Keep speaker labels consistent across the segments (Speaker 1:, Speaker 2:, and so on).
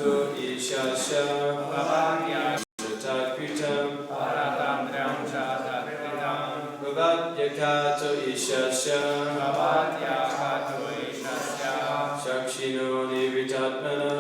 Speaker 1: Bhavatyakato Ishasya Tatkritam Bhavatyakato Ishasya Shakshino Nivritatmana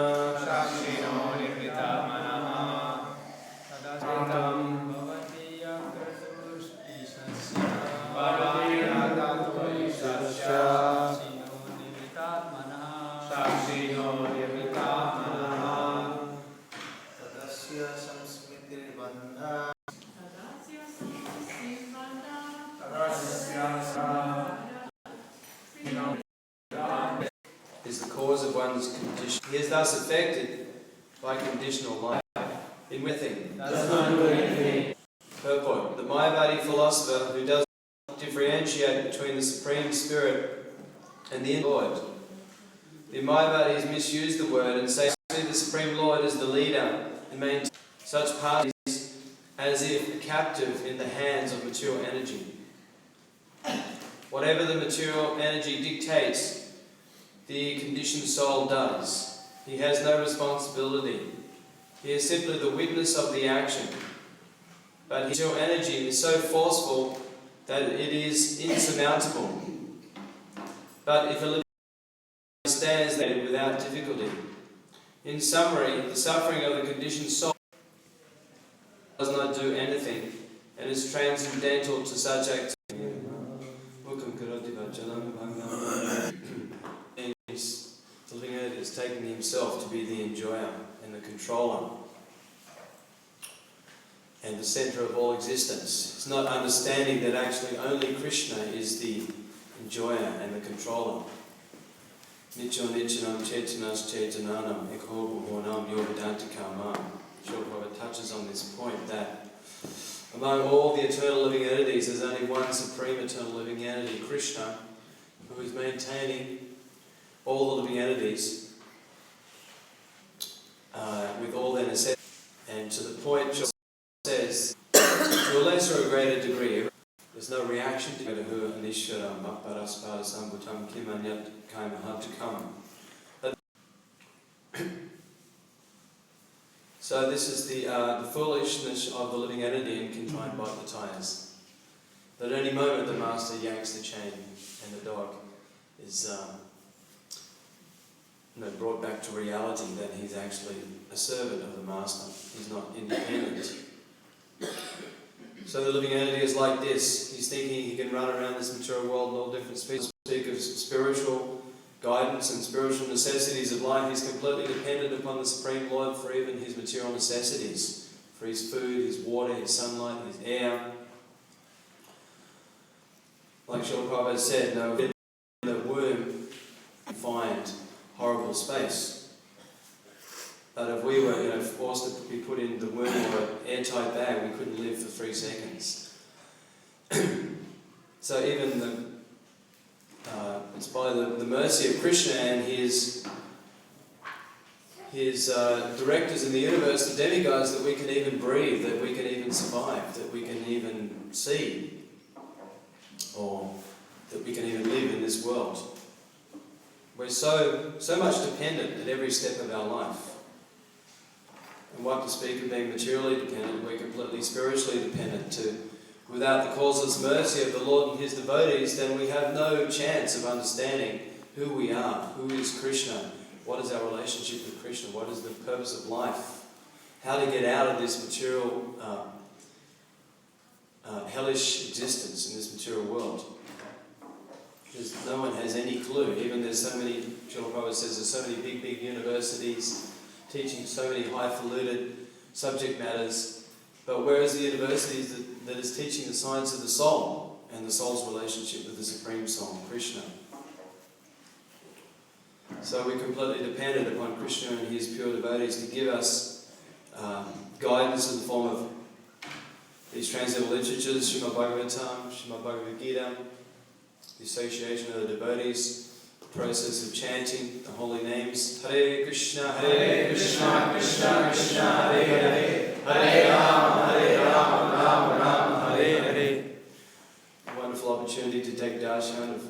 Speaker 1: is the cause of one's condition. He is thus affected by conditional life. In within. Does not do anything. Purport. The Mayavadi philosopher who does not differentiate between the Supreme Spirit and the Lord. The Mayavadis misuse the word and say the Supreme Lord is the leader and maintains such parties as if a captive in the hands of material energy. Whatever the material energy dictates, the conditioned soul does. He has no responsibility. He is simply the witness of the action. But his material energy is so forceful that it is insurmountable. But if a living understands that without difficulty. In summary, the suffering of the conditioned soul does not do anything and is transcendental to such activity. The living entity is taking himself to be the enjoyer and the controller and the centre of all existence. It's not understanding that actually only Krishna is the enjoyer and the controller. Nicho nichanam chetanas chetananam ekho bhuvanam yogadanti kamam. Prabhupada touches on this point that among all the eternal living entities, there's only one supreme eternal living entity, Krishna, who is maintaining all the living entities with all their necessities. And to the point, Prabhupada says, to a lesser or greater degree, there's no reaction to who anishwaram bhakparaspada sambutam kimanyat kaimahadukam. So this is the foolishness of the living entity and can try and bite the tires. That at any moment the master yanks the chain and the dog is brought back to reality that he's actually a servant of the master. He's not independent. So the living entity is like this. He's thinking he can run around this material world in all different species. Speak of spiritual guidance and spiritual necessities of life. He's completely dependent upon the Supreme Lord for even his material necessities. For his food, his water, his sunlight, his air. Like Srila Prabhupada said, no, in the womb find horrible space. But if we were forced to be put in the womb or an airtight bag, we couldn't live for 3 seconds. So even it's by the mercy of Krishna and his directors in the universe, the demigods, that we can even breathe, that we can even survive, that we can even see, or that we can even live in this world. We're so much dependent at every step of our life. And what to speak of being materially dependent, we're completely spiritually dependent. Without the causeless mercy of the Lord and his devotees, then we have no chance of understanding who we are, who is Krishna, what is our relationship with Krishna, what is the purpose of life, how to get out of this material, hellish existence in this material world. Because no one has any clue. Even there's so many, Srila Prabhupada says, there's so many big universities teaching so many highfalutin subject matters, but where is the universities that is teaching the science of the soul and the soul's relationship with the Supreme Soul, Krishna? So we're completely dependent upon Krishna and his pure devotees to give us guidance in the form of these transcendental literatures, Śrīmad Bhāgavatam, Śrīmad Bhagavad Gita, the association of the devotees, process of chanting the holy names. Hare Krishna, Krishna Krishna, Hare Hare, Hare Rama, Rama Rama, Hare Hare. A wonderful opportunity to take darshan of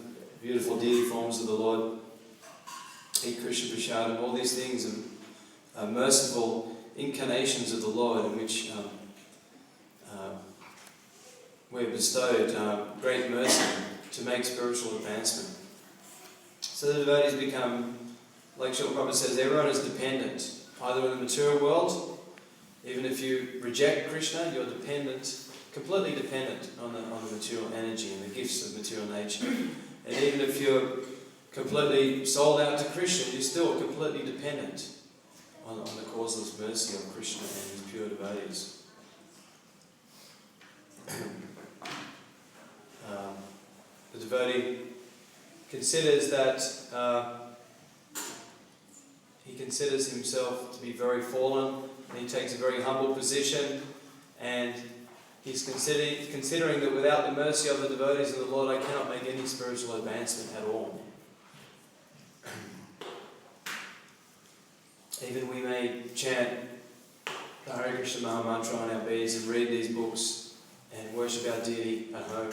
Speaker 1: beautiful deity forms of the Lord, eat Krishna Prasadam, all these things of merciful incarnations of the Lord in which we're bestowed great mercy to make spiritual advancement. So the devotees become, like Srila Prabhupada says, everyone is dependent, either in the material world. Even if you reject Krishna, you're dependent, completely dependent on the material energy and the gifts of material nature. And even if you're completely sold out to Krishna, you're still completely dependent on the causeless mercy of Krishna and his pure devotees. The devotee considers that he considers himself to be very fallen, and he takes a very humble position, and he's considering that without the mercy of the devotees of the Lord, I cannot make any spiritual advancement at all. Even we may chant the Hare Krishna Maha Mantra on our beds and read these books and worship our deity at home,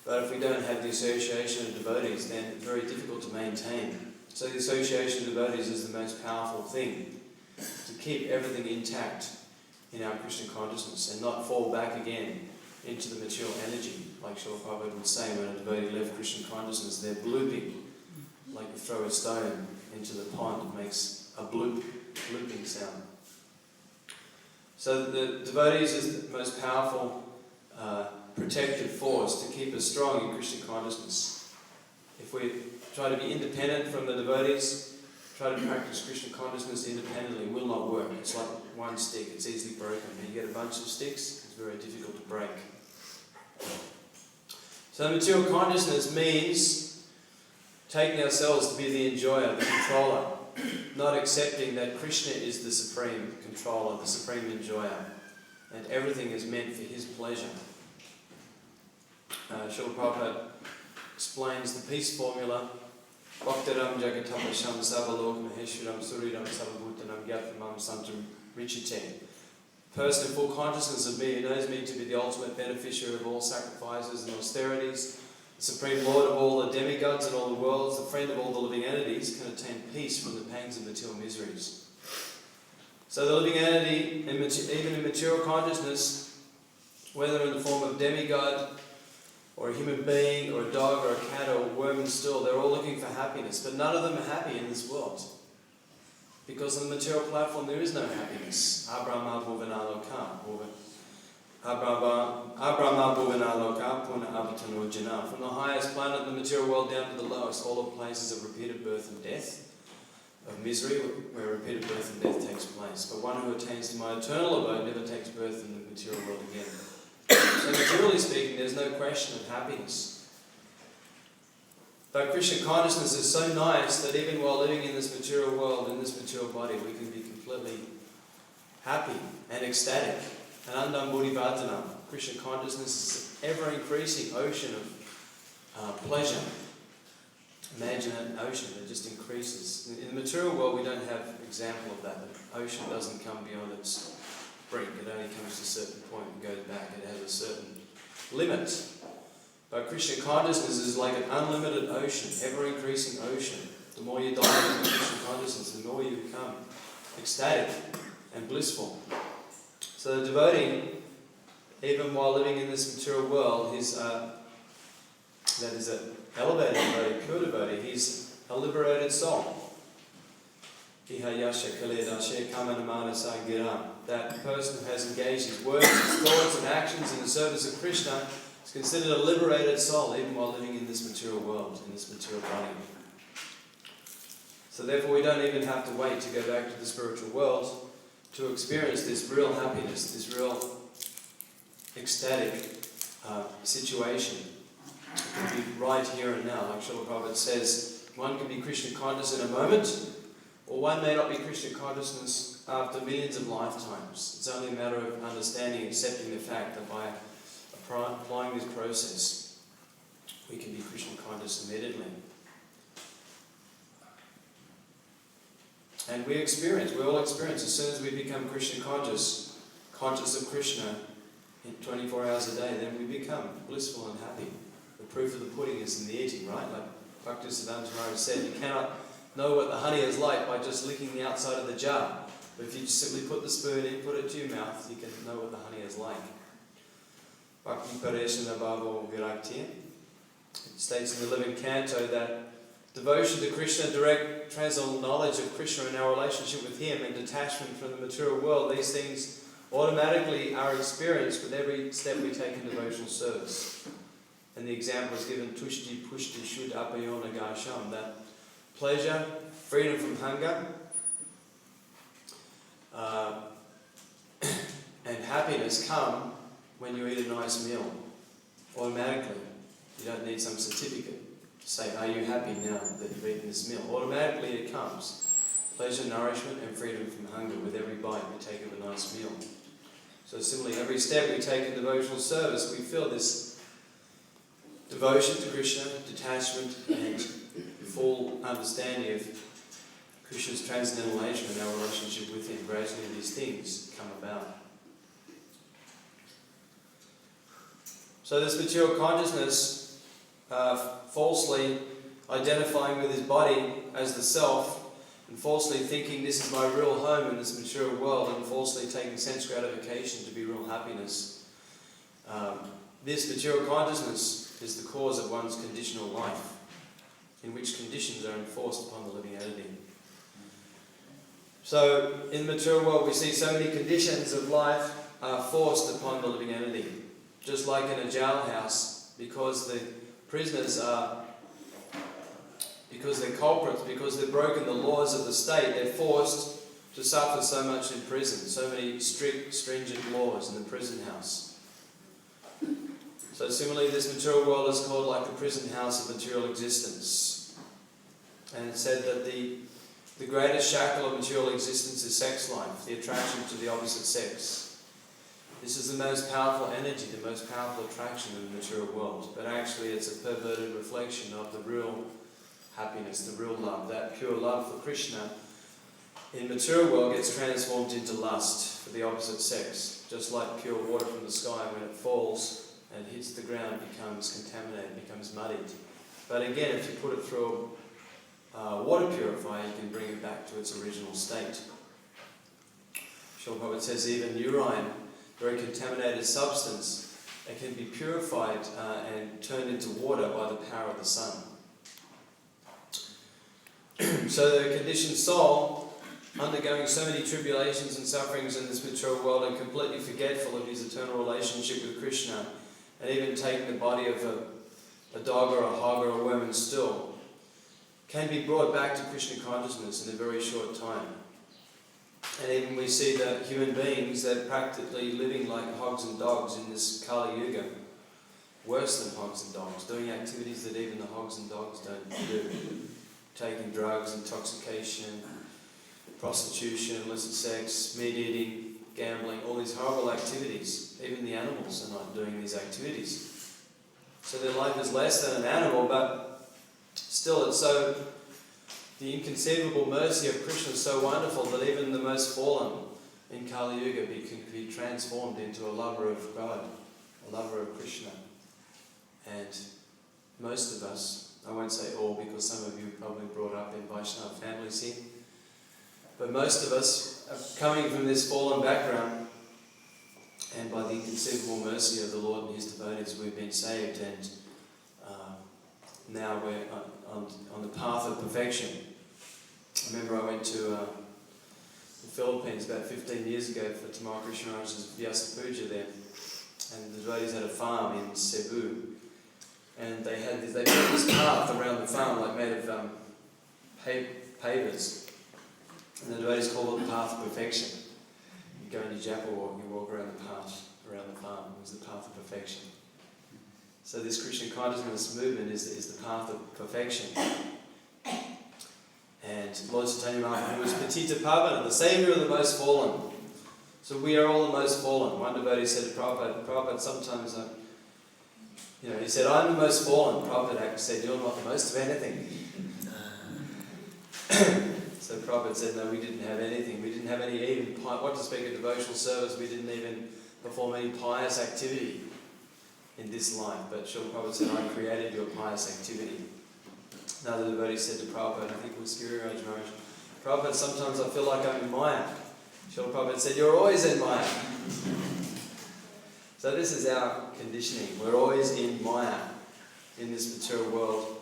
Speaker 1: but if we don't have the association of devotees, then it's very difficult to maintain. So the association of devotees is the most powerful thing to keep everything intact in our Krishna consciousness and not fall back again into the material energy. Like Srila Prabhupada would say, when a devotee left Krishna consciousness, they're blooping. Like you throw a stone into the pond, it makes a blooping sound. So the devotees is the most powerful protective force to keep us strong in Krishna consciousness. If we try to be independent from the devotees, try to practice Krishna consciousness independently, it will not work. It's like one stick, it's easily broken. When you get a bunch of sticks, it's very difficult to break. So material consciousness means taking ourselves to be the enjoyer, the controller, not accepting that Krishna is the supreme controller, the supreme enjoyer, and everything is meant for his pleasure. Srila Prabhupada explains the peace formula: Bhaktaram jagatapasham savalok maheshwaram suriram savabhutanam gyatmam santam richite. Person in full consciousness of me, who knows me to be the ultimate beneficiary of all sacrifices and austerities, the supreme lord of all the demigods and all the worlds, the friend of all the living entities, can attain peace from the pangs of material miseries. So the living entity, even in material consciousness, whether in the form of demigod, or a human being, or a dog, or a cat, or a worm and stool, they're all looking for happiness, but none of them are happy in this world. Because on the material platform there is no happiness. Abrahma bhuvanaloka, Abrahma bhuvanaloka, puna avatano jana. From the highest planet in the material world down to the lowest, all the places of repeated birth and death, of misery, where repeated birth and death takes place. But one who attains to my eternal abode never takes birth in the material world again. So materially speaking, there's no question of happiness. But Krishna consciousness is so nice that even while living in this material world, in this material body, we can be completely happy and ecstatic. And Anandam Buddhivardhanam, Krishna consciousness is an ever-increasing ocean of pleasure. Imagine an ocean that just increases. In the material world, we don't have an example of that. The ocean doesn't come beyond its brink. It only comes to a certain point and goes back. It has a certain limit. But Krishna consciousness is like an unlimited ocean, ever-increasing ocean. The more you dive into Krishna consciousness, the more you become ecstatic and blissful. So the devotee, even while living in this material world, that is an elevated devotee, pure devotee, he's a liberated soul. That person who has engaged his words, his thoughts and actions in the service of Krishna is considered a liberated soul even while living in this material world, in this material body. So therefore we don't even have to wait to go back to the spiritual world to experience this real happiness, this real ecstatic situation. It can be right here and now. Like Srila Prabhupada says, one can be Krishna conscious in a moment, or one may not be Krishna consciousness after millions of lifetimes. It's only a matter of understanding, accepting the fact that by applying this process, we can be Krishna conscious immediately. And we all experience, as soon as we become Krishna conscious of Krishna in 24 hours a day, then we become blissful and happy. The proof of the pudding is in the eating, right? Like Bhaktivedanta said, you cannot know what the honey is like by just licking the outside of the jar. But if you just simply put the spoon in, put it to your mouth, you can know what the honey is like. Bhaktivedanta Bhāgavatam Virakti. It states in the 11th canto that devotion to Krishna, direct transcendental knowledge of Krishna and our relationship with him, and detachment from the material world, these things automatically are experienced with every step we take in devotional service. And the example is given, Tushti Pushti Shud Apayona Gasham, that pleasure, freedom from hunger, and happiness come when you eat a nice meal. Automatically. You don't need some certificate to say, are you happy now that you've eaten this meal? Automatically it comes. Pleasure, nourishment, and freedom from hunger with every bite we take of a nice meal. So similarly, every step we take in devotional service, we feel this devotion to Krishna, detachment, and full understanding of Krishna's transcendental nature and our relationship with him. Gradually these things come about. So this material consciousness, falsely identifying with his body as the self, and falsely thinking this is my real home in this material world, and falsely taking sense gratification to be real happiness. This material consciousness is the cause of one's conditional life, in which conditions are enforced upon the living entity. So, in the material world we see so many conditions of life are forced upon the living entity. Just like in a jailhouse, because the prisoners are, because they're culprits, because they've broken the laws of the state, they're forced to suffer so much in prison, so many strict, stringent laws in the prison house. So similarly, this material world is called like the prison house of material existence. And it's said that the greatest shackle of material existence is sex life, the attraction to the opposite sex. This is the most powerful energy, the most powerful attraction in the material world. But actually it's a perverted reflection of the real happiness, the real love. That pure love for Krishna in the material world gets transformed into lust for the opposite sex. Just like pure water from the sky, when it falls and hits the ground, it becomes contaminated, becomes muddied. But again, if you put it through a water purifier, you can bring it back to its original state. Srila Prabhupada says even urine, very contaminated substance, it can be purified and turned into water by the power of the sun. So the conditioned soul, undergoing so many tribulations and sufferings in this material world and completely forgetful of his eternal relationship with Krishna, and even taking the body of a dog or a hog or a worm and stool, can be brought back to Krishna consciousness in a very short time. And even we see that human beings that are practically living like hogs and dogs in this Kali Yuga, worse than hogs and dogs, doing activities that even the hogs and dogs don't do. Taking drugs, intoxication, prostitution, illicit sex, meat eating, gambling, all these horrible activities. Even the animals are not doing these activities. So their life is less than an animal, but still it's so... The inconceivable mercy of Krishna is so wonderful that even the most fallen in Kali Yuga can be transformed into a lover of God, a lover of Krishna. And most of us, I won't say all because some of you are probably brought up in Vaishnava families here, but most of us are coming from this fallen background, and by the inconceivable mercy of the Lord and his devotees we've been saved, and now we're on the path of perfection. I remember I went to the Philippines about 15 years ago for Tamara Krishna Maharaj's Vyasa Puja there, and the devotees had a farm in Cebu, and they built this path around the farm like made of pavers, and the devotees call it the path of perfection. You go into Japa walk, you walk around the path around the farm. It was the path of perfection. So this Krishna consciousness movement is the path of perfection. And Lord Chaitanya Mahaprabhu was Patita Pavana, the saviour of the most fallen. So we are all the most fallen. One devotee said to Prabhupada sometimes, he said, I'm the most fallen. Prabhupada said, you're not the most of anything. So Prabhupada said, no, we didn't have anything. We didn't have any even, what to speak of devotional service, we didn't even perform any pious activity in this life. But Srila Prabhupada said, I created your pious activity. Another devotee said to Prabhupada, I think it was Giriraj Maharaj, Prabhupada, sometimes I feel like I'm in Maya. Srila Prabhupada said, you're always in Maya. So this is our conditioning. We're always in Maya, in this material world.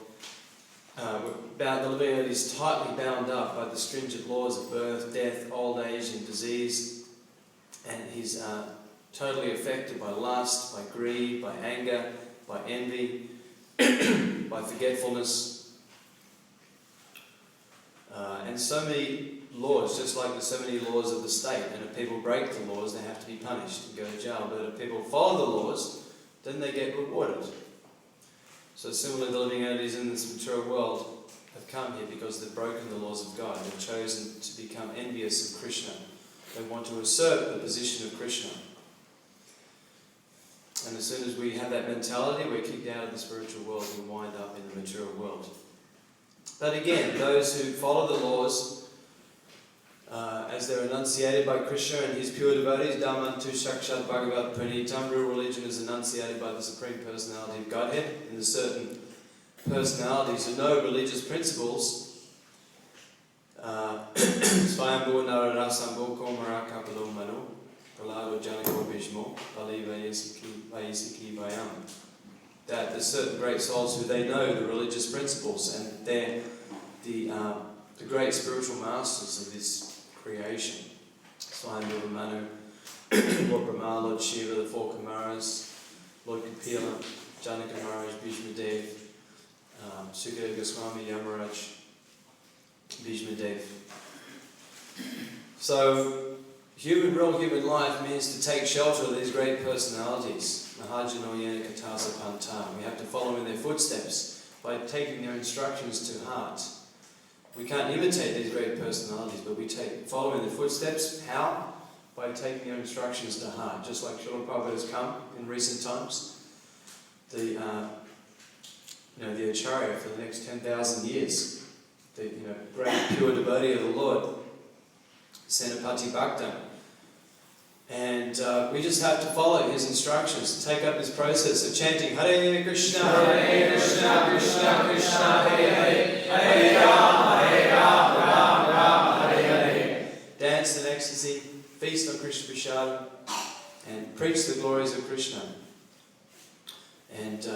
Speaker 1: The living entity is tightly bound up by the stringent laws of birth, death, old age and disease. And he's totally affected by lust, by greed, by anger, by envy, by forgetfulness. And so many laws, just like there's so many laws of the state, and if people break the laws, they have to be punished and go to jail. But if people follow the laws, then they get rewarded. So similarly, the living entities in this material world have come here because they've broken the laws of God. They've chosen to become envious of Krishna. They want to usurp the position of Krishna. And as soon as we have that mentality, we're kicked out of the spiritual world and wind up in the material world. But again, those who follow the laws, as they're enunciated by Krishna and his pure devotees, Dhammantu Sakshat Bhagavat Pranitam, real religion is enunciated by the Supreme Personality of Godhead. And there's certain personalities who know religious principles. Swayambhu Nararasambhu Komarakapalo Manu, Palado Janako Bhishmo, Bali Vayasiki Vayam. That there's certain great souls who they know the religious principles, and they're the great spiritual masters of this creation. Swami Manu, Lord Brahma, Lord Shiva, the four Kumaras, Lord Kapila, Janaka Maharaj, Bhishmadev, Sukadeva Goswami, Yamaraj, Bhishmadev. So, real human life means to take shelter of these great personalities. Mahajano Yana Katasa Panta. We have to follow in their footsteps by taking their instructions to heart. We can't imitate these great personalities, but we follow in their footsteps. How? By taking their instructions to heart. Just like Srila Prabhupada has come in recent times. The Acharya for the next 10,000 years. The great pure devotee of the Lord. Senapati Bhakta. And we just have to follow his instructions, to take up this process of chanting Hare Krishna, Hare Krishna, Krishna Krishna, Hare Hare, Hare Rama, Hare Rama, Rama Rama, Hare Hare. Dance in ecstasy, feast on Krishna Prasad, and preach the glories of Krishna. And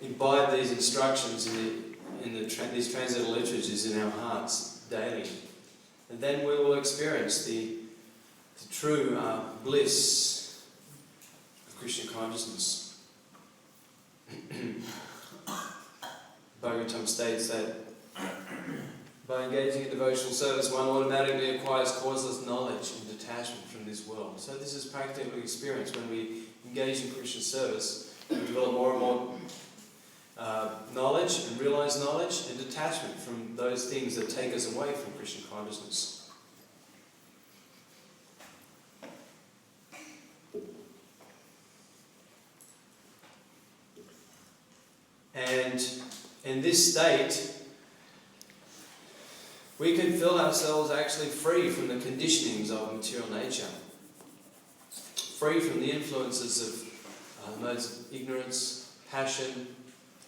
Speaker 1: imbibe these instructions in these transcendental literatures in our hearts daily. And then we will experience the true bliss of Krishna consciousness. Bhagavatam states that by engaging in devotional service, one automatically acquires causeless knowledge and detachment from this world. So this is practically experienced when we engage in Krishna service. We develop more and more knowledge and realize knowledge and detachment from those things that take us away from Krishna consciousness. And in this state, we can feel ourselves actually free from the conditionings of material nature, free from the influences of modes of ignorance, passion,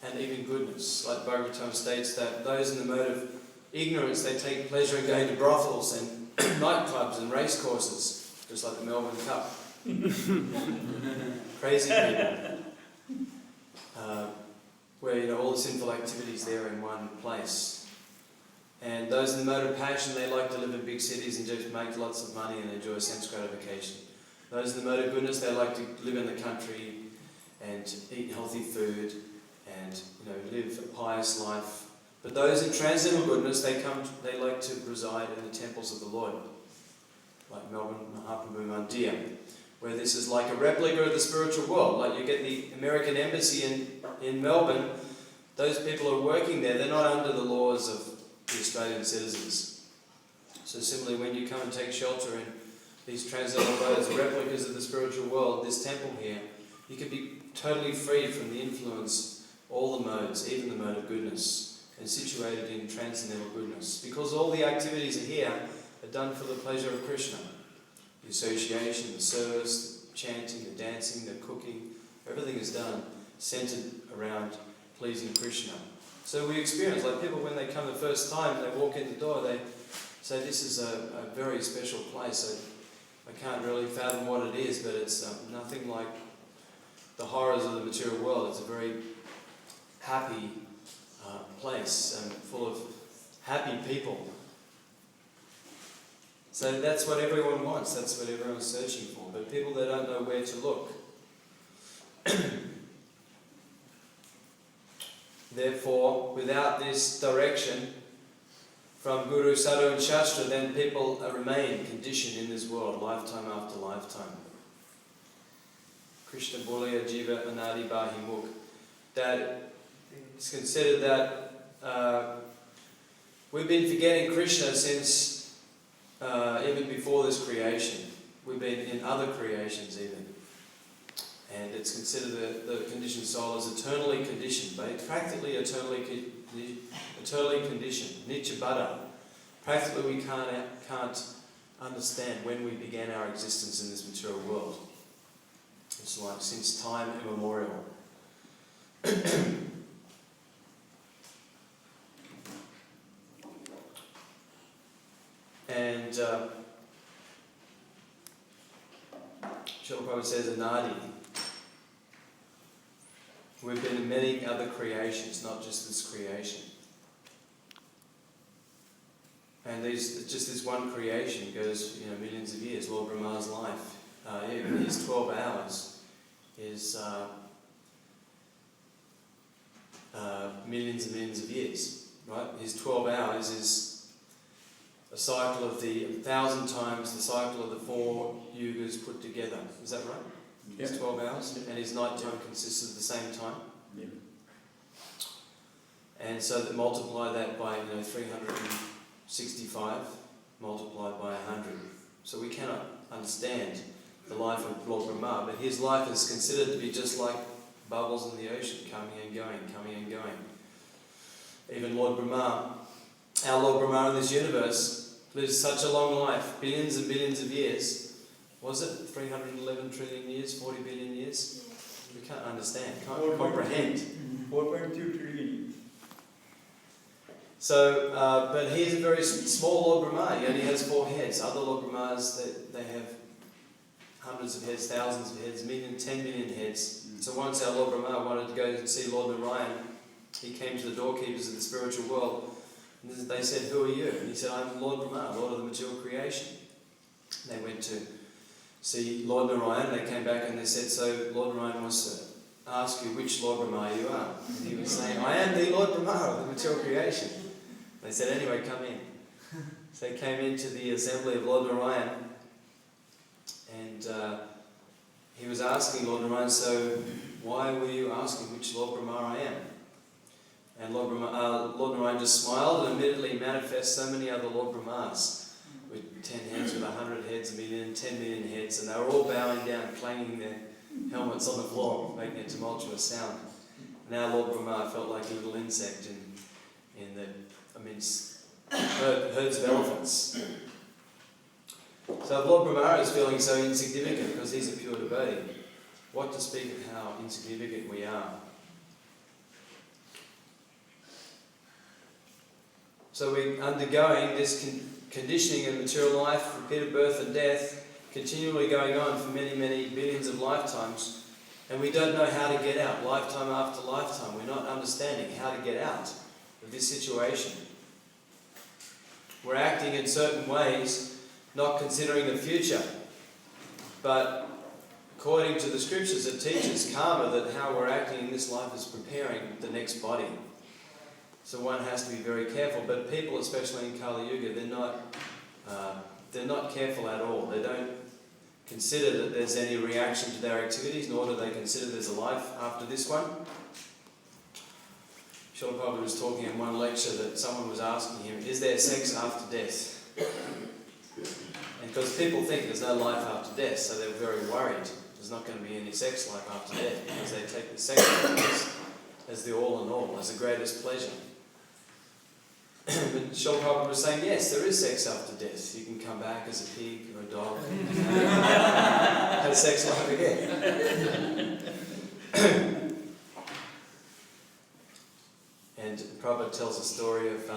Speaker 1: and even goodness. Like Bhagavatam states that those in the mode of ignorance, they take pleasure in going to brothels and nightclubs and race courses, just like the Melbourne Cup. Crazy people. Where all the sinful activities there in one place. And those in the mode of passion, they like to live in big cities and just make lots of money and enjoy sense gratification. Those in the mode of goodness, they like to live in the country and eat healthy food and live a pious life. But those in transcendental goodness, they like to reside in the temples of the Lord, like Melbourne, Mahaprabhu Mandir, where this is like a replica of the spiritual world. Like you get the American Embassy in Melbourne, those people who are working there, they're not under the laws of the Australian citizens. So similarly, when you come and take shelter in these transcendental abodes, replicas of the spiritual world, this temple here, you can be totally free from the influence, all the modes, even the mode of goodness, and situated in transcendental goodness. Because all the activities here are done for the pleasure of Krishna. The association, the service, the chanting, the dancing, the cooking, everything is done centered around pleasing Krishna. So we experience, like people when they come the first time, they walk in the door, they say this is a very special place, I can't really fathom what it is, but it's nothing like the horrors of the material world. It's a very happy place and full of happy people. So that's what everyone wants, that's what everyone's searching for, but people that don't know where to look. Therefore, without this direction from Guru, Sadhu and Shastra, then people remain conditioned in this world, lifetime after lifetime. Krishna Bolaya Jiva Anadi Bahimuk. That it's considered that we've been forgetting Krishna since even before this creation. We've been in other creations even. And it's considered the conditioned soul is eternally conditioned, but practically eternally conditioned, Nityabada. Practically we can't understand when we began our existence in this material world. It's like since time immemorial. And Srila Prabhupada says Anadi. We've been in many other creations, not just this creation. And just this one creation goes, millions of years. Lord Brahma's life, even his 12 hours, is millions and millions of years. Right? His 12 hours is a cycle of 1,000 times the cycle of the 4 yugas put together. Is that right?
Speaker 2: Yep.
Speaker 1: It's 12 hours, and his night time consists of the same time.
Speaker 2: Yep.
Speaker 1: And so that multiply that by 365 multiplied by 100. So we cannot understand the life of Lord Brahma, but his life is considered to be just like bubbles in the ocean, coming and going, coming and going. Even Lord Brahma, our Lord Brahma in this universe, lives such a long life, billions and billions of years. Was it 311 trillion years, 40 billion years? We can't understand, can't comprehend.
Speaker 2: 4.2 trillion.
Speaker 1: So, but he is a very small Lord Brahma. He only has 4 heads. Other Lord Brahmas, they have hundreds of heads, thousands of heads, 10 million heads. So once our Lord Brahma wanted to go and see Lord Narayan, he came to the doorkeepers of the spiritual world. And they said, "Who are you?" And he said, "I'm Lord Brahma, Lord of the material creation." They went to see Lord Narayan. They came back and they said, "So Lord Narayan wants to ask you which Lord Brahma you are." And he was saying, "I am the Lord Brahma of the material creation." They said, "Anyway, come in." So they came into the assembly of Lord Narayan, and he was asking Lord Narayan, "So why were you asking which Lord Brahma I am?" And Lord Narayan just smiled and immediately manifest so many other Lord Brahmas with 10 heads, with 100 heads, 1 million, 10 million heads, and they were all bowing down, clanging their helmets on the floor, making a tumultuous sound. And our Lord Brahma felt like a little insect in the immense herds of elephants. So if Lord Brahma is feeling so insignificant because he's a pure devotee, what to speak of how insignificant we are. So we're undergoing this conditioning of material life, repeated birth and death, continually going on for many, many billions of lifetimes, and we don't know how to get out, lifetime after lifetime. We're not understanding how to get out of this situation. We're acting in certain ways, not considering the future, but according to the scriptures, it teaches karma, that how we're acting in this life is preparing the next body. So one has to be very careful, but people, especially in Kali Yuga, they're not careful at all. They don't consider that there's any reaction to their activities, nor do they consider there's a life after this one. Srila Prabhupada was talking in one lecture that someone was asking him, "Is there sex after death?" And because people think there's no life after death, so they're very worried there's not going to be any sex life after death, because they take the sex life as the all in all, as the greatest pleasure. But Srila Prabhupada was saying, yes, there is sex after death. You can come back as a pig or a dog and have sex life again. And Prabhupada tells a story of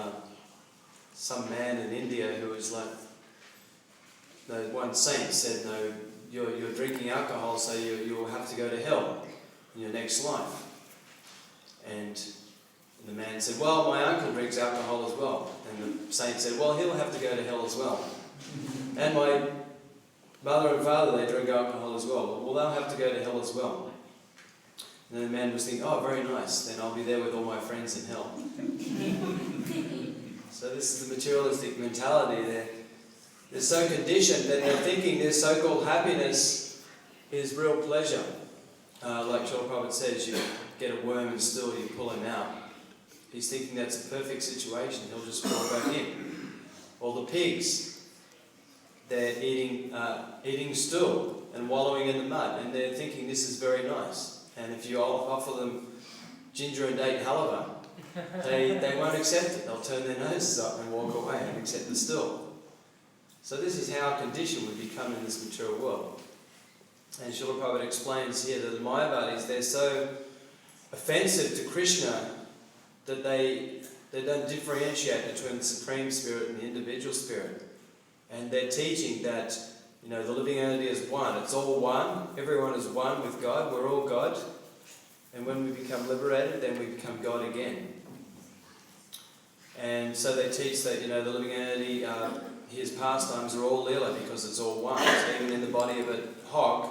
Speaker 1: some man in India who was like one saint said, no, you're drinking alcohol, so you'll have to go to hell in your next life. And the man said, well, my uncle drinks alcohol as well. And the saint said, well, he'll have to go to hell as well. And my mother and father, they drink alcohol as well. Well, they'll have to go to hell as well. And then the man was thinking, oh, very nice, then I'll be there with all my friends in hell. So this is the materialistic mentality. They're so conditioned that they're thinking their so-called happiness is real pleasure. Like Srila Prabhupada says, you get a worm and still you pull him out. He's thinking that's a perfect situation, he'll just fall back in. Or the pigs, they're eating stool and wallowing in the mud, and they're thinking this is very nice. And if you offer them ginger and date halava, they won't accept it. They'll turn their noses up and walk away and accept the stool. So this is how conditioned we become in this material world. And Srila Prabhupada explains here that the Mayavadis, they're so offensive to Krishna that they don't differentiate between the Supreme Spirit and the individual spirit. And they're teaching that, the living entity is one. It's all one. Everyone is one with God. We're all God. And when we become liberated, then we become God again. And so they teach that, the living entity, his pastimes are all lila because it's all one. So even in the body of a hog,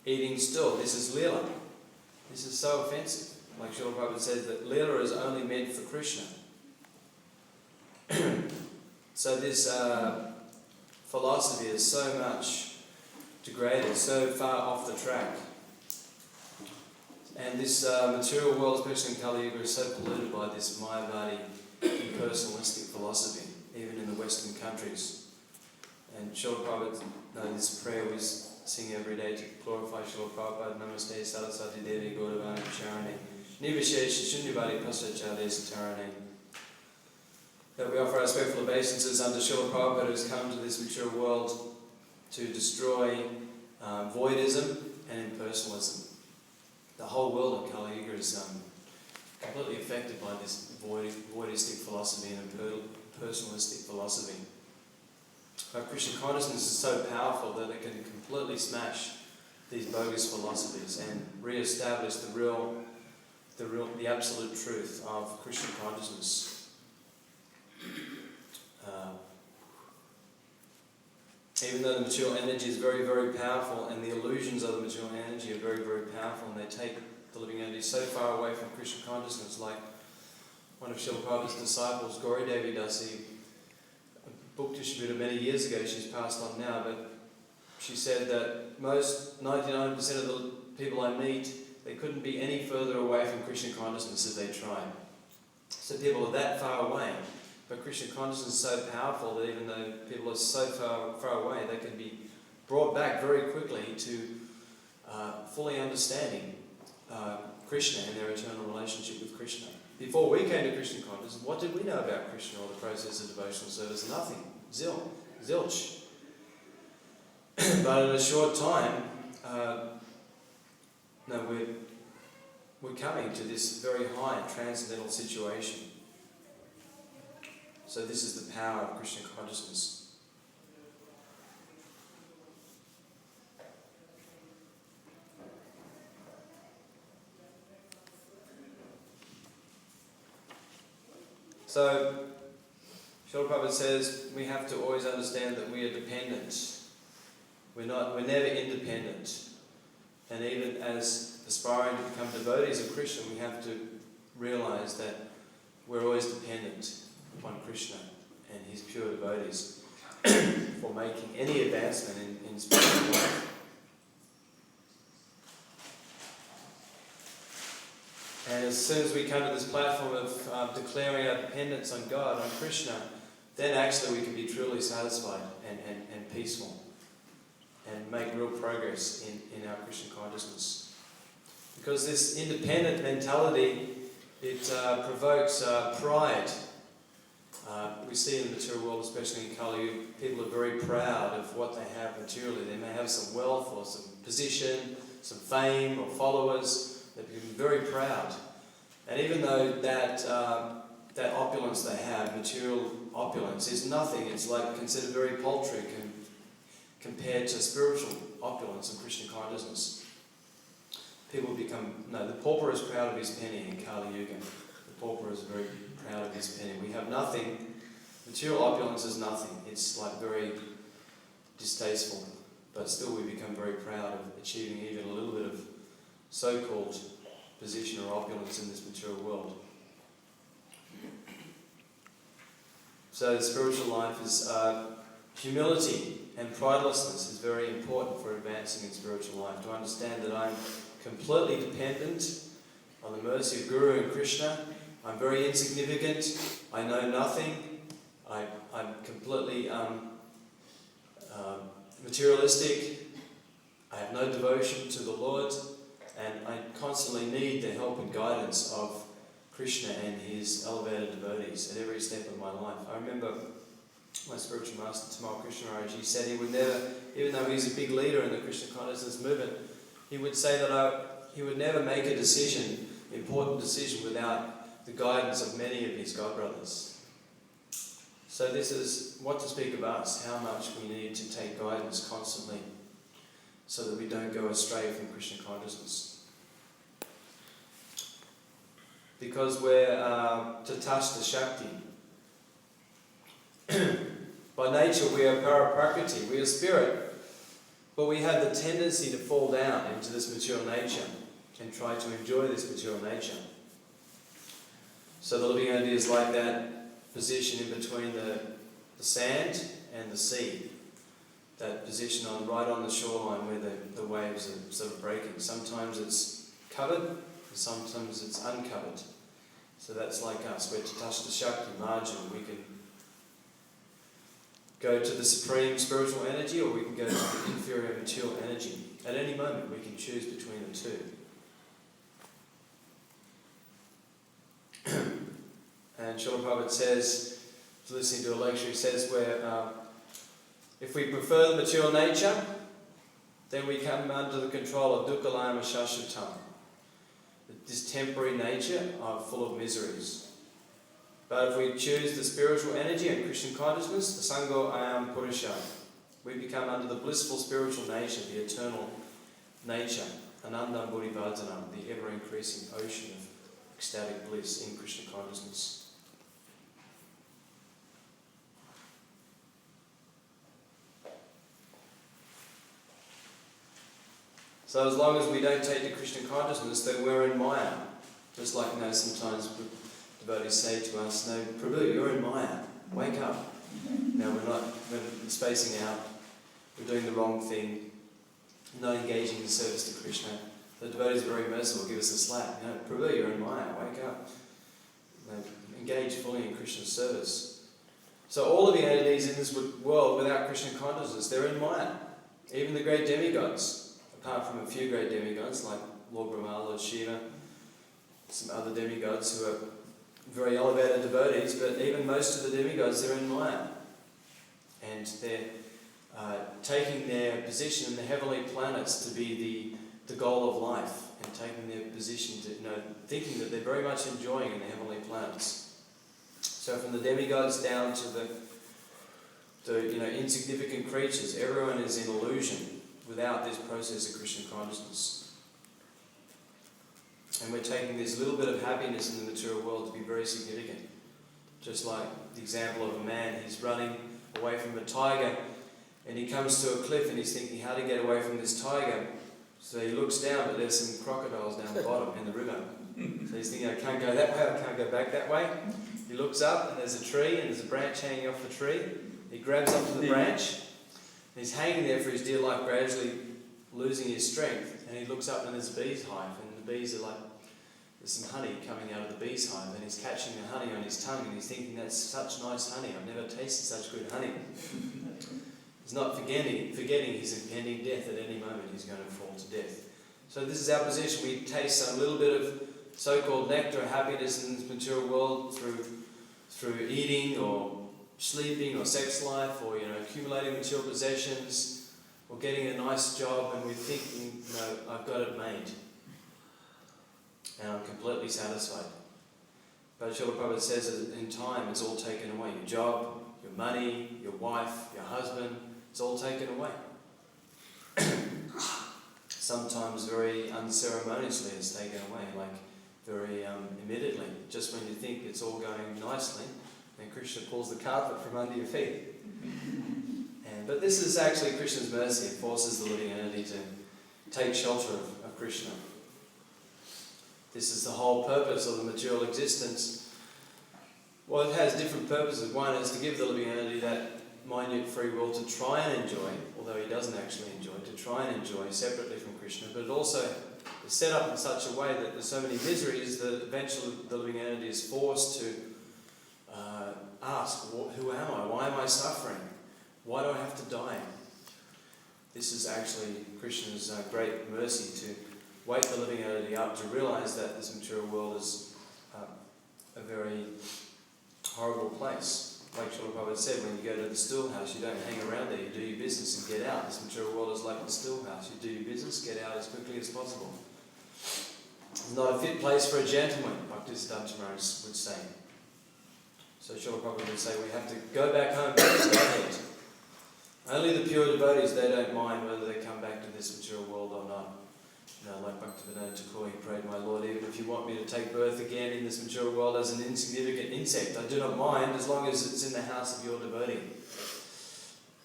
Speaker 1: eating stool, this is lila. This is so offensive. Like Srila Prabhupada says that lila is only meant for Krishna. So this philosophy is so much degraded, so far off the track. And this material world, especially in Kali Yuga, is so polluted by this Mayavadi impersonalistic philosophy, even in the Western countries. And Srila Prabhupada, this prayer we sing every day to glorify Srila Prabhupada, Namaste Saraswati Devi Gauravani Charani, Nivashesh Shunyavadi Pasachade Satarani. That we offer our respectful obeisances unto Srila Prabhupada, who has come to this material world to destroy voidism and impersonalism. The whole world of Kali Yuga is completely affected by this voidistic philosophy and personalistic philosophy. But Krishna consciousness is so powerful that it can completely smash these bogus philosophies and re-establish the absolute truth of Krishna consciousness. Even though the material energy is very, very powerful, and the illusions of the material energy are very, very powerful, and they take the living entity so far away from Krishna consciousness, like one of Srila Prabhupada's disciples, Gauri Devi Dāsa, a book distributed many years ago, she's passed on now, but she said that most 99% of the people I meet, they couldn't be any further away from Krishna consciousness as they tried. So people are that far away. But Krishna consciousness is so powerful that even though people are so far away, they can be brought back very quickly to fully understanding Krishna and their eternal relationship with Krishna. Before we came to Krishna consciousness, what did we know about Krishna or the process of devotional service? Nothing. Zilch. But in a short time, we're coming to this very high transcendental situation. So this is the power of Krishna consciousness. So, Srila Prabhupada says we have to always understand that we are dependent. We're never independent. And even as aspiring to become devotees of Krishna, we have to realize that we're always dependent upon Krishna and his pure devotees for making any advancement in spiritual life. And as soon as we come to this platform of declaring our dependence on God, on Krishna, then actually we can be truly satisfied and peaceful and make real progress in our Krishna consciousness. Because this independent mentality, it provokes pride. We see in the material world, especially in Kali Yuga, people are very proud of what they have materially. They may have some wealth or some position, some fame or followers. They become very proud. And even though that opulence they have, material opulence, is nothing, it's like considered very paltry compared to spiritual opulence and Krishna consciousness. People become, the pauper is proud of his penny in Kali Yuga. The pauper is very proud of his penny. We have nothing. Material opulence is nothing. It's like very distasteful. But still we become very proud of achieving even a little bit of so-called position or opulence in this material world. So the spiritual life is humility and pridelessness is very important for advancing in spiritual life. To understand that I'm completely dependent on the mercy of Guru and Krishna. I'm very insignificant. I know nothing. I'm completely materialistic. I have no devotion to the Lord, and I constantly need the help and guidance of Krishna and his elevated devotees at every step of my life. I remember my spiritual master, Tamal Krishna Maharaj, he said he would never, even though he's a big leader in the Krishna consciousness movement, he would say that he would never make a decision, important decision, without the guidance of many of his godbrothers. So this is what to speak of us, how much we need to take guidance constantly so that we don't go astray from Krishna consciousness. Because we're to touch the Shakti. By nature we are para-prakriti, we are spirit, but we have the tendency to fall down into this material nature and try to enjoy this material nature. So the living entity is like that position in between the sand and the sea. That position right on the shoreline where the waves are sort of breaking. Sometimes it's covered, and sometimes it's uncovered. So that's like us. We're to touch the Shakti, marginal. We can go to the supreme spiritual energy, or we can go to the inferior material energy. At any moment we can choose between the two. And Srila Prabhupada says, listening to a lecture, he says if we prefer the material nature, then we come under the control of dukkhalayama shashvatam, this temporary nature full of miseries. But if we choose the spiritual energy and Krishna consciousness, the Sango Ayam Purusha, we become under the blissful spiritual nature, the eternal nature, Anandam Bodhivardhanam, the ever-increasing ocean of ecstatic bliss in Krishna consciousness. So as long as we don't take to Krishna consciousness, then we're in Maya. Just like sometimes devotees say to us, "No, Prabhu, you're in Maya. Wake up." We're spacing out. We're doing the wrong thing. Not engaging in service to Krishna. The devotees are very merciful, give us a slap. Prabhu, you're in Maya. Wake up. Engage fully in Krishna's service. So all of the entities in this world without Krishna consciousness, they're in Maya. Even the great demigods. Apart from a few great demigods like Lord Brahma, Lord Shiva, some other demigods who are very elevated devotees, but even most of the demigods, they're in Maya. And they're taking their position in the heavenly planets to be the goal of life, and taking their position to, thinking that they're very much enjoying in the heavenly planets. So from the demigods down to the insignificant creatures, everyone is in illusion without this process of Krishna consciousness. And we're taking this little bit of happiness in the material world to be very significant. Just like the example of a man, he's running away from a tiger, and he comes to a cliff and he's thinking how to get away from this tiger. So he looks down, but there's some crocodiles down the bottom in the river. So he's thinking, I can't go that way, I can't go back that way. He looks up and there's a tree and there's a branch hanging off the tree. He grabs onto the branch. He's hanging there for his dear life, gradually losing his strength. And he looks up and there's a bee's hive. And the bees are there's some honey coming out of the bee's hive. And he's catching the honey on his tongue. And he's thinking, that's such nice honey. I've never tasted such good honey. He's not forgetting his impending death. At any moment he's going to fall to death. So this is our position. We taste a little bit of so-called nectar, happiness in this material world through eating or sleeping or sex life or accumulating material possessions or getting a nice job, and we're thinking, I've got it made and I'm completely satisfied. But Srila Prabhupada says that in time it's all taken away. Your job, your money, your wife, your husband, it's all taken away. sometimes very unceremoniously it's taken away, like very immediately. Just when you think it's all going nicely, then Krishna pulls the carpet from under your feet. But this is actually Krishna's mercy. It forces the living entity to take shelter of Krishna. This is the whole purpose of the material existence. Well, it has different purposes. One is to give the living entity that minute free will to try and enjoy, although he doesn't actually enjoy, to try and enjoy separately from Krishna, but it also is set up in such a way that there's so many miseries that eventually the living entity is forced to ask, who am I? Why am I suffering? Why do I have to die? This is actually Krishna's great mercy to wake the living entity up to realize that this material world is a very horrible place. Like Srila Prabhupada said, when you go to the stool house, you don't hang around there, you do your business and get out. This material world is like the stool house. You do your business, get out as quickly as possible. It's not a fit place for a gentleman, Bhaktivedanta would say. So Srila Prabhupada would say, we have to go back home, back to Godhead. Only the pure devotees, they don't mind whether they come back to this material world or not. You know, like Bhaktivedanta, he prayed, my Lord, even if you want me to take birth again in this material world as an insignificant insect, I do not mind as long as it's in the house of your devotee.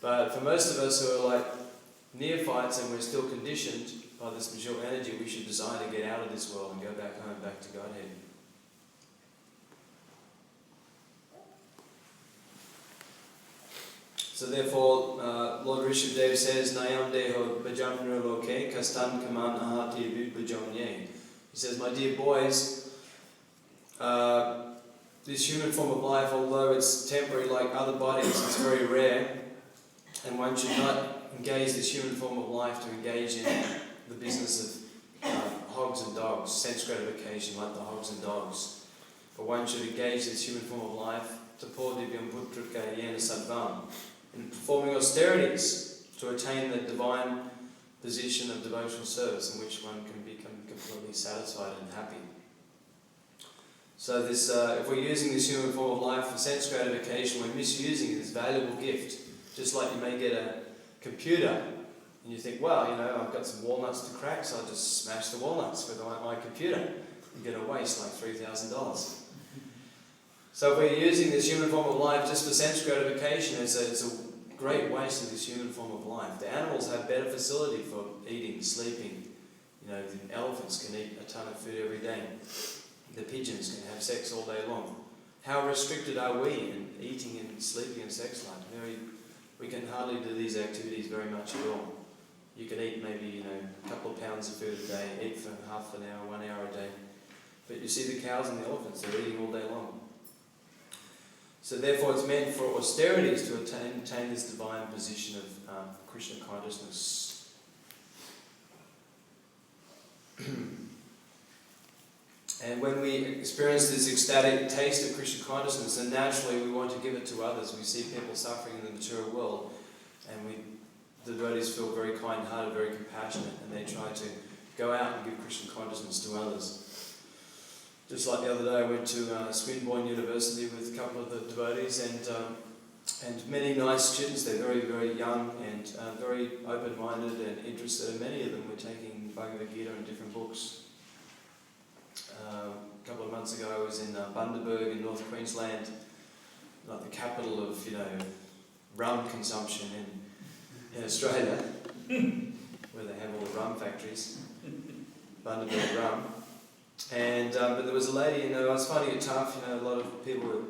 Speaker 1: But for most of us who are like neophytes and we're still conditioned by this material energy, we should desire to get out of this world and go back home, back to Godhead. So therefore, Lord Rishabdev says, Nayam deho bhajamra loke kastan kaman ahati bhajamye. He says, my dear boys, this human form of life, although it's temporary like other bodies, it's very rare, and one should not engage this human form of life to engage in the business of hogs and dogs, sense gratification like the hogs and dogs. But one should engage this human form of life to pour divyam putrika yena sattvam, in performing austerities to attain the divine position of devotional service in which one can become completely satisfied and happy. So this, if we're using this human form of life for sense gratification, we're misusing this valuable gift. Just like you may get a computer and you think, well, you know, I've got some walnuts to crack, so I'll just smash the walnuts with my computer. You're going to waste like $3,000. So if we're using this human form of life just for sense gratification, it's a great waste of this human form of life. The animals have better facility for eating, sleeping. You know, the elephants can eat a ton of food every day. The pigeons can have sex all day long. How restricted are we in eating and sleeping and sex life? We can hardly do these activities very much at all. You can eat maybe, you know, a couple of pounds of food a day, eat for half an hour, 1 hour a day. But you see the cows and the elephants, they're eating all day long. So therefore it's meant for austerities to attain this divine position of Krishna consciousness. And when we experience this ecstatic taste of Krishna consciousness, then naturally we want to give it to others. We see people suffering in the material world, and the devotees feel very kind-hearted, very compassionate, and they try to go out and give Krishna consciousness to others. Just like the other day, I went to Swinburne University with a couple of the devotees, and many nice students. They're very, very young and very open-minded and interested, and many of them were taking Bhagavad Gita and different books. A couple of months ago, I was in Bundaberg in North Queensland, like the capital of, you know, rum consumption in Australia, where they have all the rum factories, Bundaberg rum. And but there was a lady, you know, I was finding it tough. You know, a lot of people were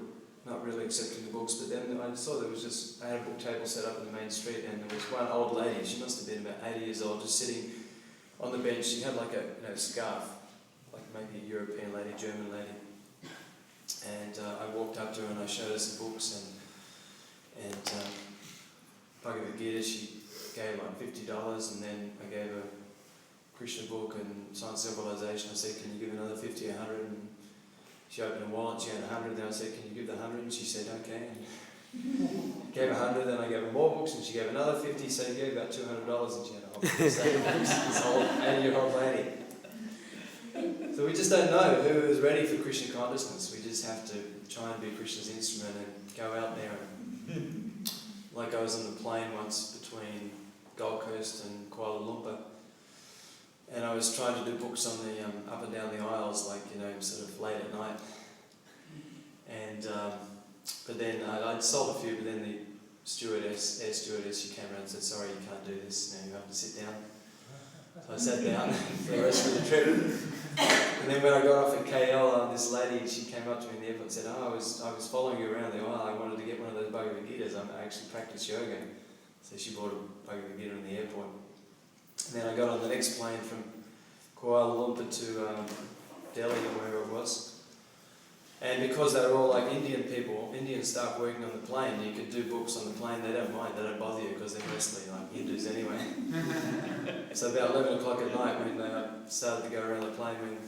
Speaker 1: not really accepting the books. But then I saw I had a book table set up in the main street, and there was one old lady. She must have been about 80 years old, just sitting on the bench. She had like a scarf, like maybe a European lady, German lady. And I walked up to her and I showed her some books and Bhagavad Gita. She gave like $50, and then I gave her Krishna book and Science and Civilization. I said, can you give another 50, 100? And she opened a wallet, she had 100. Then I said, can you give the 100? And she said, okay. And gave 100, then I gave her more books, and she gave another 50, so she gave about $200, and she had a whole stack of books, this old 80-year-old lady. So we just don't know who is ready for Krishna consciousness. We just have to try and be Krishna's instrument and go out there. And, like I was on the plane once between Gold Coast and Kuala Lumpur, And I was trying to do books on the up and down the aisles, like, you know, sort of late at night. And but then I'd sold a few, but then the air stewardess, she came around and said, "Sorry, you can't do this. Now you have to sit down." So I sat down for the rest of the trip. And then when I got off at KL, this lady, she came up to me in the airport and said, "Oh, I was following you around the aisle. I wanted to get one of those Bhagavad Gitas. I actually practice yoga." So she bought a Bhagavad Gita in the airport. And then I got on the next plane from Kuala Lumpur to Delhi or wherever it was. And because they were all like Indian people, Indian staff working on the plane, you could do books on the plane. They don't mind, they don't bother you because they're mostly like Hindus anyway. So about 11 o'clock at night when they started to go around the plane, when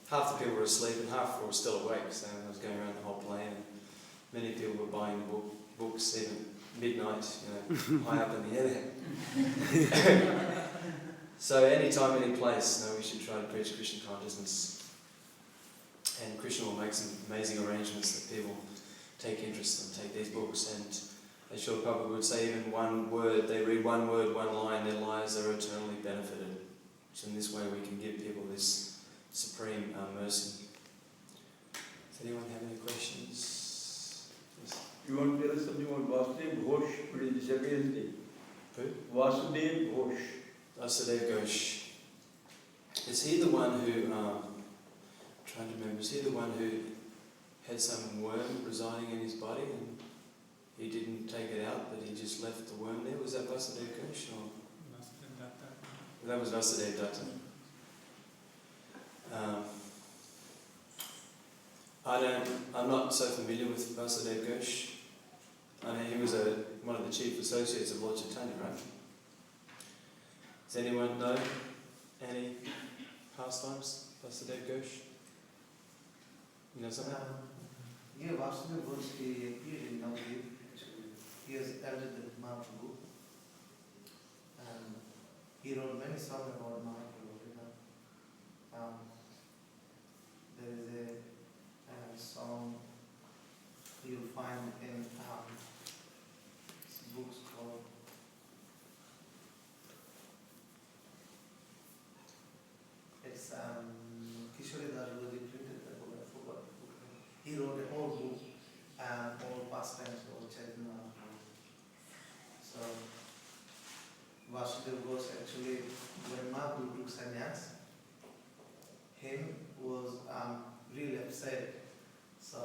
Speaker 1: half the people were asleep and half were still awake, so I was going around the whole plane and many people were buying books even midnight, you know, high up in the air. So anytime, any place, we should try to preach Krishna consciousness. And Krishna will make some amazing arrangements that people take interest and take these books. And as Srila Prabhupada would say, even one word, they read one word, one line, their lives are eternally benefited. So in this way we can give people this supreme mercy. Does anyone have any questions? Yes.
Speaker 2: You want to tell us something about Vasudev Ghosh, but it's disability.
Speaker 1: Who?
Speaker 2: Vasudev Ghosh.
Speaker 1: Vasudev Ghosh. Is he the one who, trying to remember, is he the one who had some worm residing in his body and he didn't take it out, but he just left the worm there? Was that Vasudev Ghosh? Or? That was Vasudev-Datta. I'm not so familiar with Vasudev Ghosh. I mean, he was one of the chief associates of Lord Chaitanya, right? Does anyone know any pastimes, Vasudev Ghosh? You know something?
Speaker 3: Yeah, Vasudev Ghosh, he appeared in Navadvip, actually. He was elder than Mahaprabhu. And he wrote many songs about Mahaprabhu, you know. There is a song you'll find in books called Kishore Das printed that book, I forgot the book. He wrote a whole book and all pastimes of Chaitanya Mahaprabhu. So Vasudev Ghosh actually, when Mahaprabhu took sannyas, him was really upset. So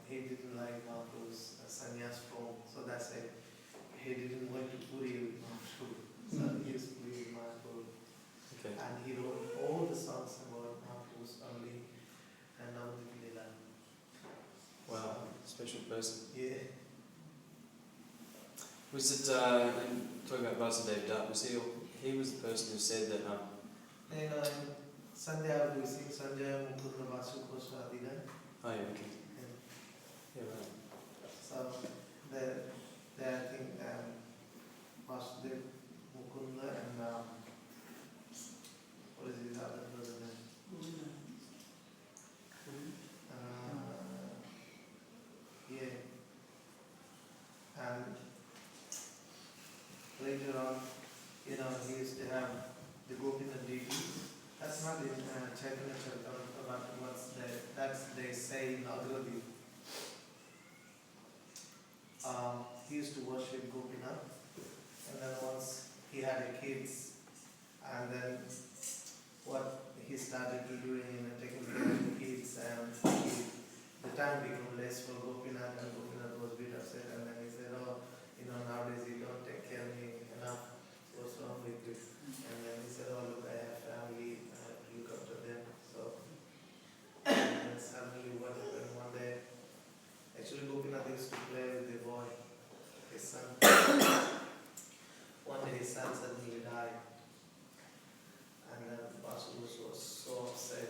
Speaker 3: he didn't like Mahaprabhu's sannyas form. So that's it. He didn't want to Puri with Mahaprabhu. So he was Puri with Mahaprabhu.
Speaker 1: Okay.
Speaker 3: And he wrote all the songs about Mahaprabhu's family and Navadvip Leela.
Speaker 1: Wow, special person.
Speaker 3: Yeah.
Speaker 1: Was it, talking about Vasudev-Datta, he was the person who said that,
Speaker 3: And Sandhya, we sing Sanjaya Mukunda Vasu Kosha Adina.
Speaker 1: oh yeah, okay. Yeah, right.
Speaker 3: So there I think Vasudev Mukunda and what is his other brother name? Yeah. And later on, you know, he used to have the Gopinath deity. That's not in Chaitanya Charitamrita, but what's there? That's they say in Agravadi. He used to worship Gopinath, and then once he had a kids, and then what he started to do in taking care of the kids, and the time became less for Gopinath, and Gopinath was a bit upset, and then he said, "Oh, you know, nowadays you don't take care of me enough. What's wrong with you?" And then he said, "Oh, look, I have family, I have to look after them." So, and suddenly what happened one day, actually Gopinath used to play with the boy, his son. One day his son suddenly died. And then Vasudev was so upset.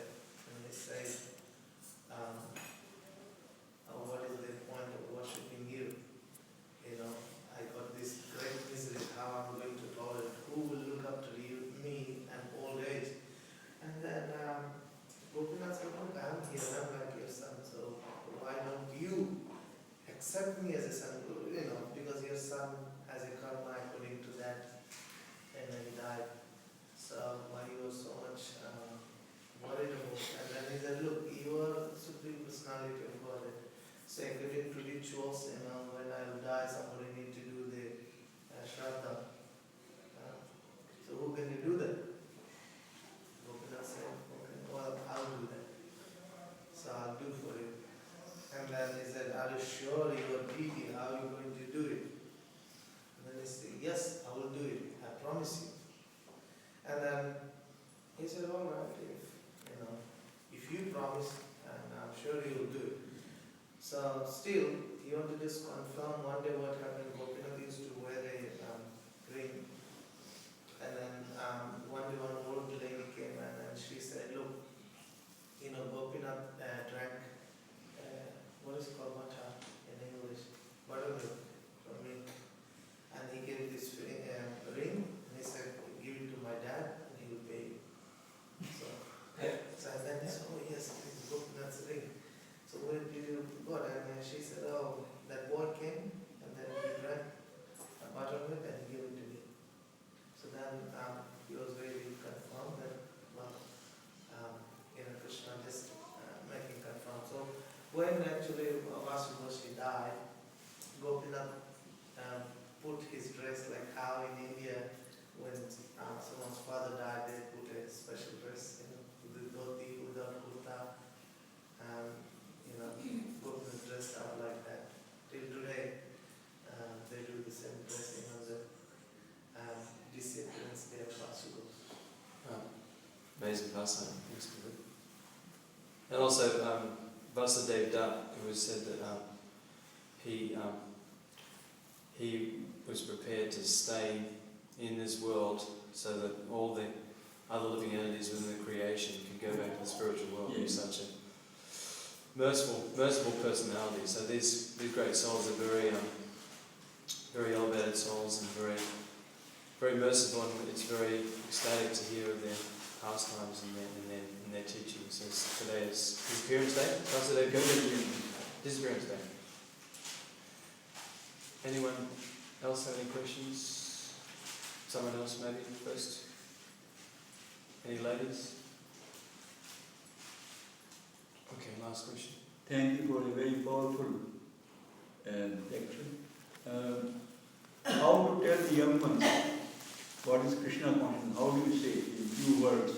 Speaker 3: He said, all right, if you promise, and I'm sure you will do. So still, you want to just confirm one day what happened. Gopinath used to wear a ring. And then one day one old lady came in and she said, look, Gopinath drank, what is it called, matcha in English? Buttermilk from milk. And he gave this ring and he said, give it to my dad and he will pay you. So and then he said, oh yes, it's Gopinath's ring. So where did you got? And she said, oh, that boy came and then he drank a buttermilk and he gave it to me. So then he was really confirmed that, Krishna just making confirm. So when actually Vasudev died, Gopinath put his dress like how in India when someone's father died, they put a special dress, with dhoti, without kurta. Gopinath dressed up like that. Till today, they do the same dressing on the disciplines they have Vasudev.
Speaker 1: Amazing pastime. And also, Vāsudeva, it was said that he was prepared to stay in this world so that all the other living entities within the creation could go back to the spiritual world. He's such a merciful personality. So these great souls are very elevated souls and very merciful, and it's very ecstatic to hear of their pastimes and their teachings. So today is his appearance day. Vāsudeva, go to disappearance day. Anyone else have any questions? Someone else maybe first? Any ladies? Okay, last question.
Speaker 2: Thank you for a very powerful lecture. How to tell the young ones what is Krishna consciousness? How do you say in few words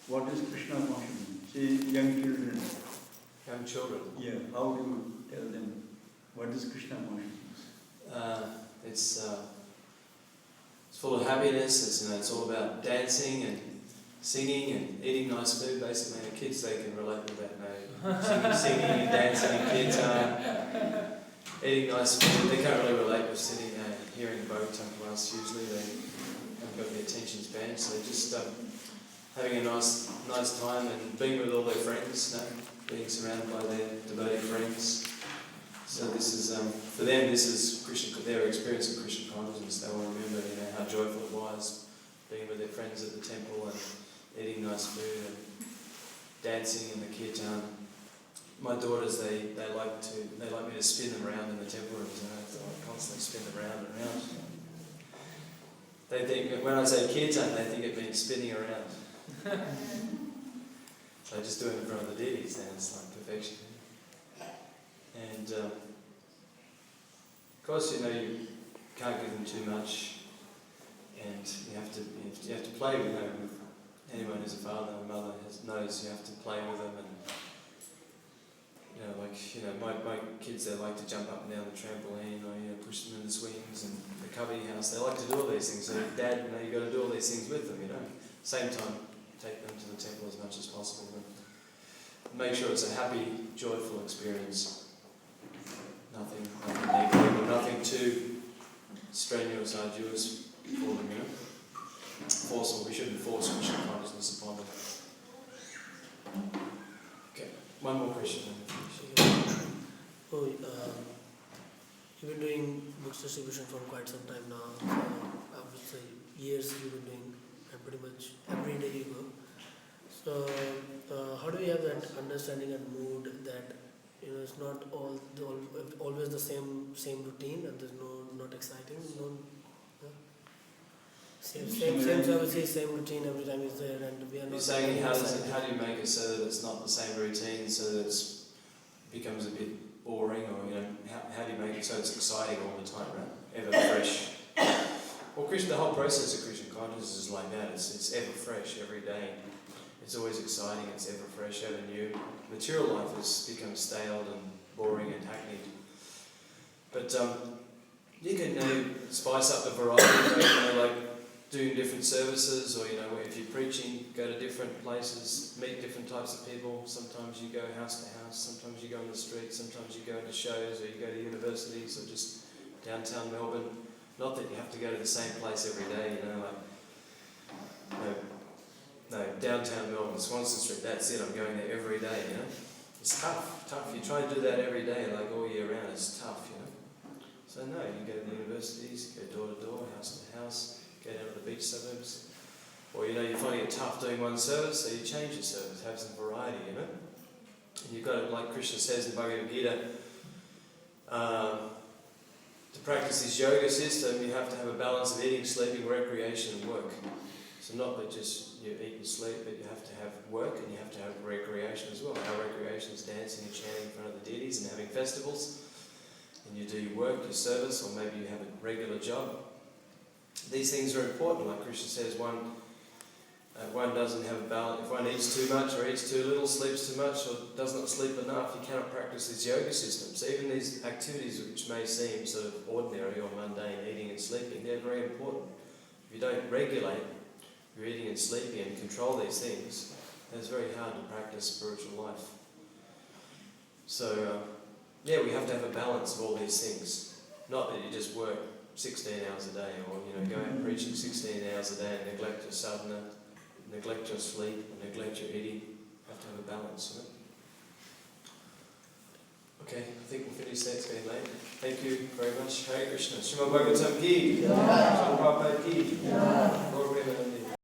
Speaker 2: what is Krishna consciousness? Say young children.
Speaker 1: Young children?
Speaker 2: Yeah, how do you tell them what is Krishna consciousness?
Speaker 1: It's full of happiness. It's all about dancing and singing and eating nice food. Basically, the kids, they can relate with that. Singing and dancing and kids eating nice food. They can't really relate with sitting hearing Bhagavatam class. Usually, they haven't got the attention span, so they're just having a nice time and being with all their friends, being surrounded by their devoted friends. So this is for them. This is Krishna. Their experience of Krishna consciousness. They will remember, how joyful it was being with their friends at the temple and eating nice food and dancing in the kirtan. My daughters, they like me to spin them around in the temple rooms. So I constantly spin them around and around. They think when I say kirtan, they think it means spinning around. So I just do it in front of the deities, and it's like perfection. And of course, you can't give them too much, and you have to play with them. Anyone who's a father or mother knows you have to play with them, and my kids, they like to jump up and down the trampoline, or push them in the swings and the cubby house. They like to do all these things. So Dad, you've got to do all these things with them. Same time, take them to the temple as much as possible, but make sure it's a happy, joyful experience. Nothing negative or nothing too strenuous, arduous for them. Forceful. We shouldn't force Krishna consciousness upon them. Okay, one more question.
Speaker 4: You've been doing books distribution for quite some time now. I would say years you've been doing, and pretty much every day you go. So how do you have that understanding and mood that it's not always the same routine, and there's not exciting, same services, same routine every time is there, and we are not.
Speaker 1: You're saying how do you make it so that it's not the same routine, so that it becomes a bit boring, or how do you make it so it's exciting all the time, right? Ever fresh. Well, the whole process of Krishna consciousness is like that. It's ever fresh every day. It's always exciting. It's ever fresh, ever new. Material life has become stale and boring and hackneyed. But you can spice up the variety. doing different services, or if you're preaching, go to different places, meet different types of people. Sometimes you go house to house, sometimes you go on the street, sometimes you go into shows, or you go to universities, or just downtown Melbourne. Not that you have to go to the same place every day, no, downtown Melbourne, Swanston Street, that's it, I'm going there every day, It's tough. You try and do that every day, like all year round, it's tough, So no, you go to the universities, you go door to door, house to house, go down to the beach suburbs. Or you're finding it tough doing one service, so you change your service, have some variety, And you've got to, like Krishna says in Bhagavad Gita, to practice this yoga system, you have to have a balance of eating, sleeping, recreation and work. So not that just you eat and sleep, but you have to have work and you have to have recreation as well. Our recreation is dancing and chanting in front of the deities and having festivals. And you do your work, your service, or maybe you have a regular job. These things are important, like Krishna says, one doesn't have a balance. If one eats too much or eats too little, sleeps too much or does not sleep enough, you cannot practice this yoga system. So even these activities which may seem sort of ordinary or mundane, eating and sleeping, they're very important. If you don't regulate your eating and sleeping and control these things, then it's very hard to practice spiritual life. So, we have to have a balance of all these things. Not that you just work 16 hours a day or, go out preaching 16 hours a day and neglect your sadhana, neglect your sleep, and neglect your eating. You have to have a balance, Okay, I think we'll finish there, it's getting late. Thank you very much. Hare Krishna. Śrīmad Bhāgavatam ki. Śrīmad Prabhupada ki. Lord Premanandi.